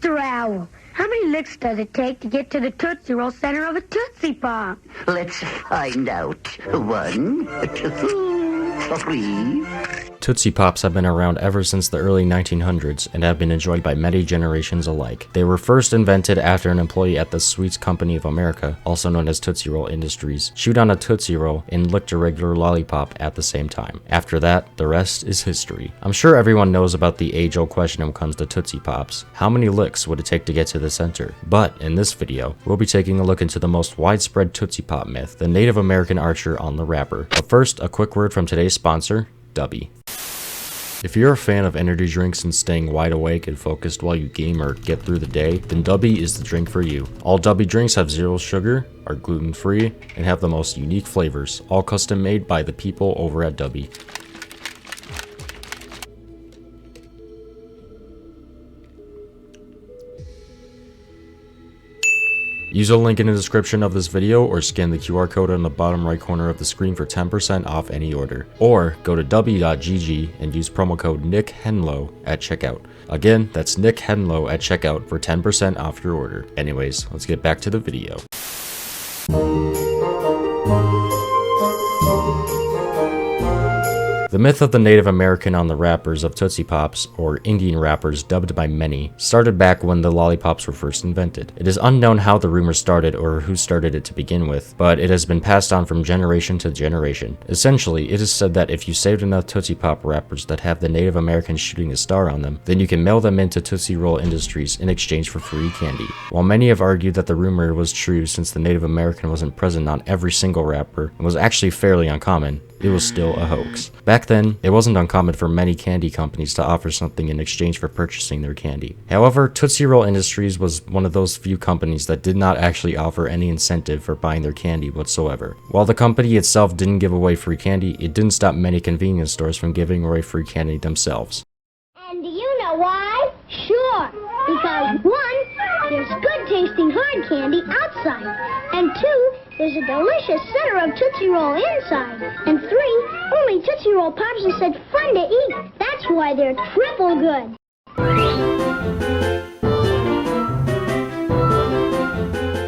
Mr. Owl, how many licks does it take to get to the Tootsie Roll center of a Tootsie Pop? Let's find out. 1, 2, 3. Tootsie Pops have been around ever since the early 1900s and have been enjoyed by many generations alike. They were first invented after an employee at the Sweets Company of America, also known as Tootsie Roll Industries, chewed on a Tootsie Roll and licked a regular lollipop at the same time. After that, the rest is history. I'm sure everyone knows about the age-old question when it comes to Tootsie Pops. How many licks would it take to get to the center? But in this video, we'll be taking a look into the most widespread Tootsie Pop myth, the Native American archer on the wrapper. But first, a quick word from today's sponsor, DUBBY. If you're a fan of energy drinks and staying wide awake and focused while you game or get through the day, then DUBBY is the drink for you. All DUBBY drinks have zero sugar, are gluten-free, and have the most unique flavors, all custom made by the people over at DUBBY. Use a link in the description of this video or scan the QR code on the bottom right corner of the screen for 10% off any order. Or go to dubby.gg and use promo code NickSaysHenlo at checkout. Again, that's NickSaysHenlo at checkout for 10% off your order. Anyways, let's get back to the video. The myth of the Native American on the wrappers of Tootsie Pops, or Indian wrappers dubbed by many, started back when the lollipops were first invented. It is unknown how the rumor started or who started it to begin with, but it has been passed on from generation to generation. Essentially, it is said that if you saved enough Tootsie Pop wrappers that have the Native American shooting a star on them, then you can mail them into Tootsie Roll Industries in exchange for free candy. While many have argued that the rumor was true since the Native American wasn't present on every single wrapper and was actually fairly uncommon, it was still a hoax. Back then, it wasn't uncommon for many candy companies to offer something in exchange for purchasing their candy. However, Tootsie Roll Industries was one of those few companies that did not actually offer any incentive for buying their candy whatsoever. While the company itself didn't give away free candy, it didn't stop many convenience stores from giving away free candy themselves. And do you know why? Sure, because 1, there's good tasting hard candy outside, and 2, there's a delicious center of Tootsie Roll inside, and 3, only Tootsie Roll Pops are said fun to eat. That's why they're triple good.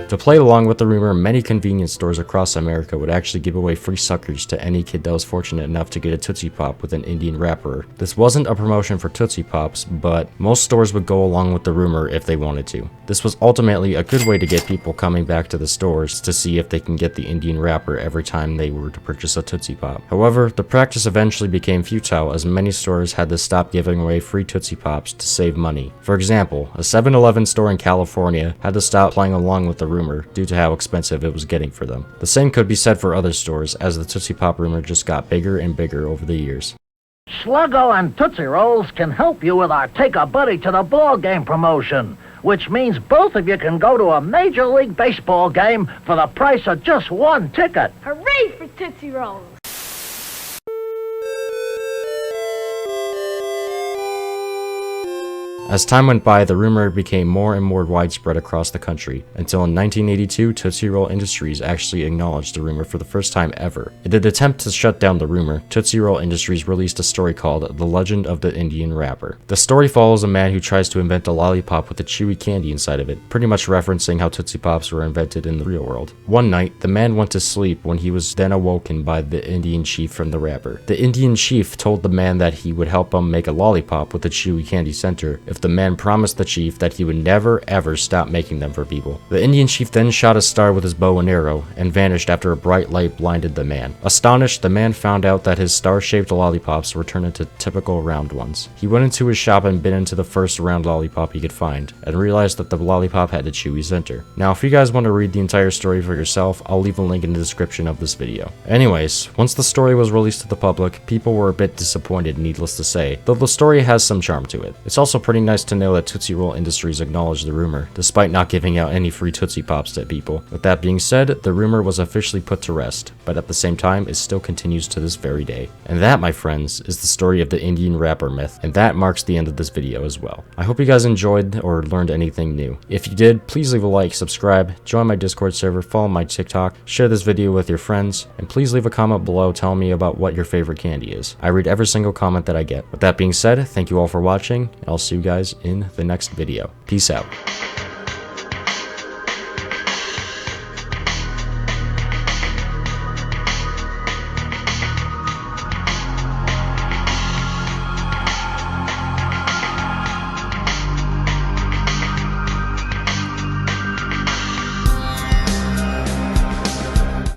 To play along with the rumor, many convenience stores across America would actually give away free suckers to any kid that was fortunate enough to get a Tootsie Pop with an Indian wrapper. This wasn't a promotion for Tootsie Pops, but most stores would go along with the rumor if they wanted to. This was ultimately a good way to get people coming back to the stores to see if they can get the Indian wrapper every time they were to purchase a Tootsie Pop. However, the practice eventually became futile as many stores had to stop giving away free Tootsie Pops to save money. For example, a 7-Eleven store in California had to stop playing along with the rumor due to how expensive it was getting for them. The same could be said for other stores, as the Tootsie Pop rumor just got bigger and bigger over the years. Sluggo and Tootsie Rolls can help you with our Take a Buddy to the Ball Game promotion, which means both of you can go to a Major League Baseball game for the price of just 1 ticket. Hooray for Tootsie Rolls! As time went by, the rumor became more and more widespread across the country, until in 1982, Tootsie Roll Industries actually acknowledged the rumor for the first time ever. In an attempt to shut down the rumor, Tootsie Roll Industries released a story called The Legend of the Indian Wrapper. The story follows a man who tries to invent a lollipop with a chewy candy inside of it, pretty much referencing how Tootsie Pops were invented in the real world. One night, the man went to sleep when he was then awoken by the Indian chief from the wrapper. The Indian chief told the man that he would help him make a lollipop with a chewy candy center if the man promised the chief that he would never ever stop making them for people. The Indian chief then shot a star with his bow and arrow and vanished after a bright light blinded the man. Astonished, the man found out that his star-shaped lollipops were turned into typical round ones. He went into his shop and bit into the first round lollipop he could find, and realized that the lollipop had a chewy center. Now, if you guys want to read the entire story for yourself, I'll leave a link in the description of this video. Anyways, once the story was released to the public, people were a bit disappointed, needless to say, though the story has some charm to it. It's also pretty nice to know that Tootsie Roll Industries acknowledged the rumor, despite not giving out any free Tootsie Pops to people. With that being said, the rumor was officially put to rest, but at the same time, it still continues to this very day. And that, my friends, is the story of the Indian wrapper myth, and that marks the end of this video as well. I hope you guys enjoyed or learned anything new. If you did, please leave a like, subscribe, join my Discord server, follow my TikTok, share this video with your friends, and please leave a comment below telling me about what your favorite candy is. I read every single comment that I get. With that being said, thank you all for watching, and I'll see you guys guys in the next video. Peace out.